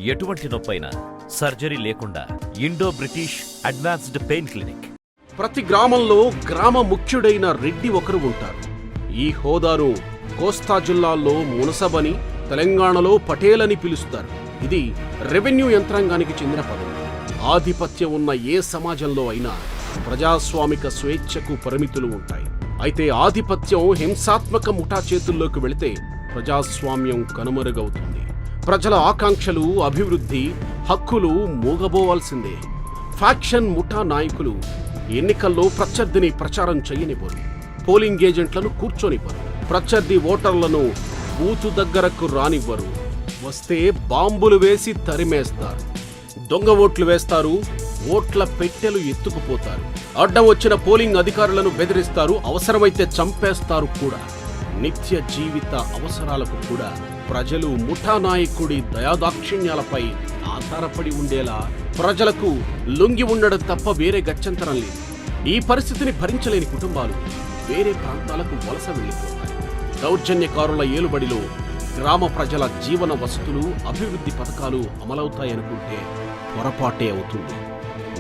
ఎటువంటి నొప్పైనా సర్జరీ లేకుండా Indo British advanced pain clinic. ప్రతి గ్రామంలో గ్రామ ముఖ్యుడైన రెడ్డి ఒకరు ఉంటారు. ఈ హోదాను కోస్తా జిల్లాల్లో మునసబని, తెలంగాణలో పటేల్ అని పిలుస్తారు. ఇది రెవెన్యూ యంత్రాంగానికి చెందిన పదవి. ఆధిపత్యం ఉన్న ఏ సమాజంలో అయినా ప్రజాస్వామిక స్వేచ్ఛకు పరిమితులు ఉంటాయి. అయితే ఆధిపత్యం హింసాత్మక ముఠా చేతుల్లోకి వెళితే ప్రజాస్వామ్యం కనుమరుగవుతుంది. ప్రజల ఆకాంక్షలు, అభివృద్ధి, హక్కులు మూగబోవాల్సిందే. ఫ్యాక్షన్ ముఠా నాయకులు ఎన్నికల్లో ప్రత్యర్థిని ప్రచారం చేయనివ్వరు. పోలింగ్ ఏజెంట్లను కూర్చొనివ్వరు. ప్రత్యర్థి ఓటర్లను బూతు దగ్గరకు రానివ్వరు. వస్తే బాంబులు వేసి తరిమేస్తారు. దొంగ ఓట్లు వేస్తారు. ఓట్ల పెట్టెలు ఎత్తుకుపోతారు. అడ్డం వచ్చిన పోలింగ్ అధికారులను బెదిరిస్తారు. అవసరమైతే చంపేస్తారు కూడా. నిత్య జీవిత అవసరాలకు కూడా ప్రజలు ముఠా నాయకుడి దయాదాక్షిణ్యాలపై ఆధారపడి ఉండేలా ప్రజలకు లొంగి ఉండడం తప్ప వేరే గత్యంతరం లేదు. ఈ పరిస్థితిని భరించలేని కుటుంబాలు వేరే ప్రాంతాలకు వలస వెళ్లిపోతాయి. దౌర్జన్యకారుల ఏలుబడిలో గ్రామ ప్రజల జీవన వసతులు, అభివృద్ధి పథకాలు అమలవుతాయనుకుంటే పొరపాటే అవుతుంది.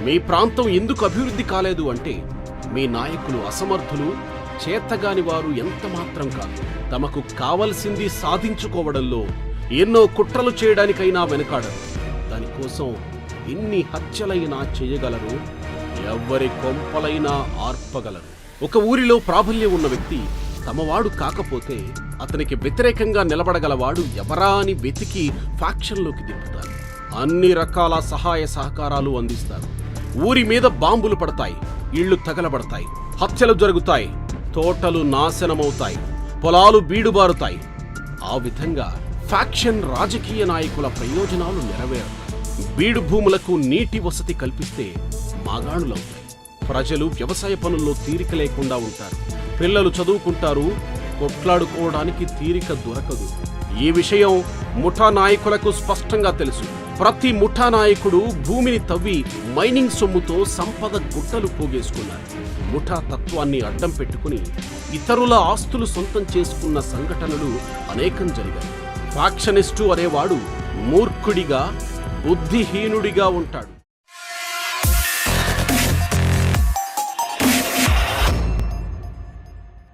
మీ ప్రాంతం ఎందుకు అభివృద్ధి కాలేదు అంటే మీ నాయకులు అసమర్థులు, చేతగాని వారు ఎంత మాత్రం కాదు. తమకు కావలసింది సాధించుకోవడంలో ఎన్నో కుట్రలు చేయడానికైనా వెనకాడరు. దానికోసం ఎన్ని హత్యలైనా చేయగలరు. ఎవ్వరి కొంపలైనా ఆర్పగలరు. ఒక ఊరిలో ప్రాబల్యం ఉన్న వ్యక్తి తమవాడు కాకపోతే అతనికి వ్యతిరేకంగా నిలబడగలవాడు ఎవరా అని వెతికి ఫ్యాక్షన్లోకి దింపుతారు. అన్ని రకాల సహాయ సహకారాలు అందిస్తారు. ఊరి మీద బాంబులు పడతాయి, ఇళ్లు తగలబడతాయి, హత్యలు జరుగుతాయి, తోటలు నాశనమవుతాయి, పొలాలు బీడుబారుతాయి. ఆ విధంగా ఫ్యాక్షన్ రాజకీయ నాయకుల ప్రయోజనాలు నెరవేరవు. బీడు భూములకు నీటి వసతి కల్పిస్తే మాగాణులవుతాయి. ప్రజలు వ్యవసాయ పనుల్లో తీరిక లేకుండా ఉంటారు. పిల్లలు చదువుకుంటారు. కొట్లాడుకోవడానికి తీరిక దొరకదు. ఈ విషయం ముఠా నాయకులకు స్పష్టంగా తెలుసు. ప్రతి ముఠా నాయకుడు భూమిని తవ్వి మైనింగ్ సొమ్ముతో సంపద గుట్టలు పోగేసుకున్నారు. ముఠా తత్వాన్ని అడ్డం పెట్టుకుని ఇతరుల ఆస్తులు సొంతం చేసుకున్న సంఘటనలు అనేకం జరిగాయి. ఫ్యాక్షనిస్టు అనేవాడు మూర్ఖుడిగా, బుద్ధిహీనుడిగా ఉంటాడు.